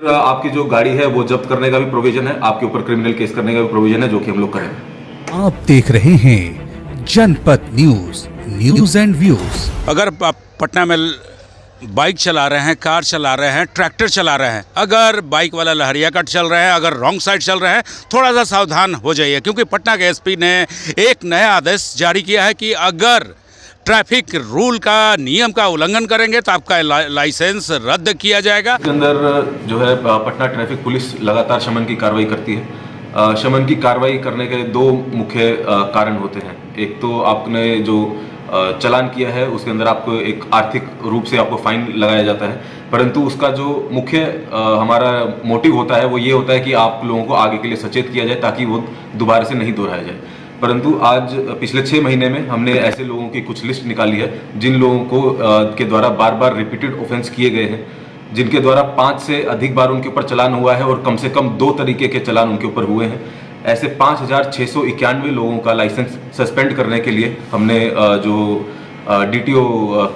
आपकी जो गाड़ी है वो जब्त करने का भी प्रोविजन है, आपके ऊपर क्रिमिनल केस करने का भी प्रोविजन है, जो कि हम लोग करेंगे। आप देख रहे हैं जनपद न्यूज, न्यूज एंड व्यूज। अगर आप पटना में बाइक चला रहे हैं, कार चला रहे हैं, ट्रैक्टर चला रहे हैं, अगर बाइक वाला लहरिया कट चल रहे हैं, अगर रॉन्ग साइड चल रहे हैं, थोड़ा सा सावधान हो जाइए, क्योंकि पटना के एसपी ने एक नया आदेश जारी किया है कि अगर ट्रैफिक रूल का, नियम का उल्लंघन करेंगे तो आपका लाइसेंस रद्द किया जाएगा। इसके अंदर जो है पटना ट्रैफिक पुलिस लगातार शमन की कार्रवाई करती है। शमन की कार्रवाई करने के दो मुख्य कारण होते हैं। एक तो आपने जो चालान किया है उसके अंदर आपको एक आर्थिक रूप से आपको फाइन लगाया जाता है, परंतु उसका जो मुख्य हमारा मोटिव होता है वो ये होता है कि आप लोगों को आगे के लिए सचेत किया जाए ताकि वो दोबारा से नहीं दोहराया जाए। परंतु आज पिछले 6 महीने में हमने ऐसे लोगों की कुछ लिस्ट निकाली है जिन लोगों को के द्वारा बार बार रिपीटेड ऑफेंस किए गए हैं, जिनके द्वारा 5 से अधिक बार उनके ऊपर चालान हुआ है और कम से कम 2 तरीके के चालान उनके ऊपर हुए हैं। ऐसे 5691 लोगों का लाइसेंस सस्पेंड करने के लिए हमने जो डीटीओ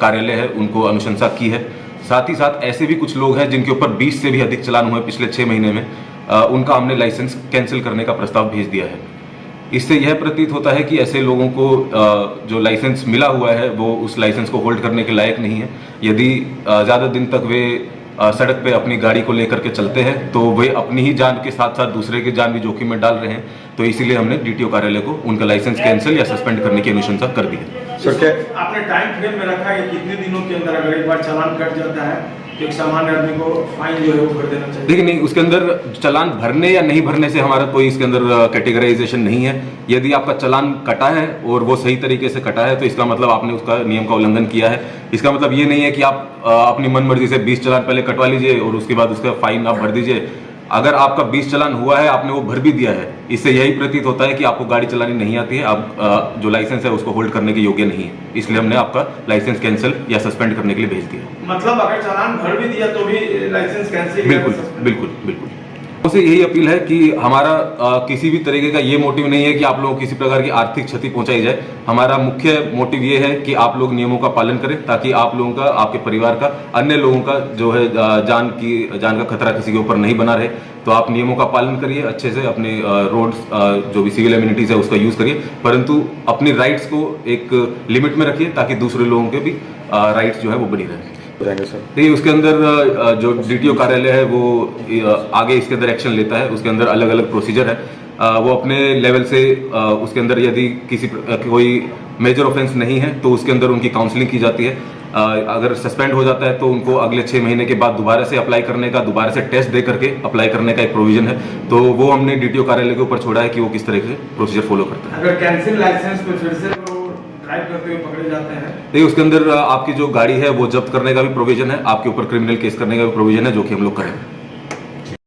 कार्यालय है उनको अनुशंसा की है। साथ ही साथ ऐसे भी कुछ लोग हैं जिनके ऊपर 20 से भी अधिक चालान हुए पिछले 6 महीने में, उनका हमने लाइसेंस कैंसिल करने का प्रस्ताव भेज दिया है। इससे यह प्रतीत होता है कि ऐसे लोगों को जो लाइसेंस मिला हुआ है वो उस लाइसेंस को होल्ड करने के लायक नहीं है। यदि ज़्यादा दिन तक वे सड़क पे अपनी गाड़ी को लेकर के चलते हैं तो वे अपनी ही जान के साथ साथ दूसरे की जान भी जोखिम में डाल रहे हैं, तो इसीलिए हमने डीटीओ कार्यालय को उनका लाइसेंस कैंसिल या सस्पेंड करने की अनुशंसा कर दी है। सर, क्या आपने टाइम फ्रेम में रखा है कितने दिनों के अंदर अगर एक बार चालान कट जाता है तो एक सामान्य आदमी को फाइन जो है वो कर देना चाहिए? देखिए नहीं, उसके अंदर चालान भरने या नहीं भरने से हमारा कोई इसके अंदर कैटेगराइजेशन नहीं है। यदि आपका चालान कटा है और वो सही तरीके से कटा है तो इसका मतलब आपने उसका नियम का उल्लंघन किया है। इसका मतलब ये नहीं है कि आप अपनी मनमर्जी से 20 चालान पहले कटवा लीजिए और उसके बाद उसका फाइन आप भर दीजिए। अगर आपका 20 चालान हुआ है, आपने वो भर भी दिया है, इससे यही प्रतीत होता है कि आपको गाड़ी चलानी नहीं आती है, आप जो लाइसेंस है उसको होल्ड करने के योग्य नहीं है। इसलिए हमने आपका लाइसेंस कैंसिल या सस्पेंड करने के लिए भेज दिया। मतलब अगर चालान भर भी दिया तो भी लाइसेंस कैंसिल? बिल्कुल बिल्कुल बिल्कुल। उसे यही अपील है कि हमारा किसी भी तरीके का ये मोटिव नहीं है कि आप लोगों को किसी प्रकार की आर्थिक क्षति पहुंचाई जाए। हमारा मुख्य मोटिव ये है कि आप लोग नियमों का पालन करें ताकि आप लोगों का, आपके परिवार का, अन्य लोगों का जो है जान का खतरा किसी के ऊपर नहीं बना रहे। तो आप नियमों का पालन करिए, अच्छे से अपने रोड्स जो भी सिविल एमिनिटीज है उसका यूज करिए, परंतु अपनी राइट्स को एक लिमिट में रखिए ताकि दूसरे लोगों के भी राइट्स जो है वो बनी रहे। देखिए उसके अंदर जो डीटीओ कार्यालय है वो आगे इसके अंदर एक्शन लेता है। उसके अंदर अलग अलग प्रोसीजर है, वो अपने लेवल से उसके अंदर यदि कोई मेजर ऑफेंस नहीं है तो उसके अंदर उनकी काउंसलिंग की जाती है। अगर सस्पेंड हो जाता है तो उनको अगले 6 महीने के बाद दोबारा से अप्लाई करने का, दोबारा से टेस्ट दे करके अप्लाई करने का एक प्रोविजन है। तो वो हमने डीटीओ कार्यालय के ऊपर छोड़ा है कि वो किस तरह से प्रोसीजर फॉलो करता है। अगर कैंसिल लाइसेंस पे फिर से ड्राइव करते हुए पकड़े जाते हैं? देखिए उसके अंदर आपकी जो गाड़ी है वो जब्त करने का भी प्रोविजन है, आपके ऊपर क्रिमिनल केस करने का भी प्रोविजन है, जो कि हम लोग करेंगे।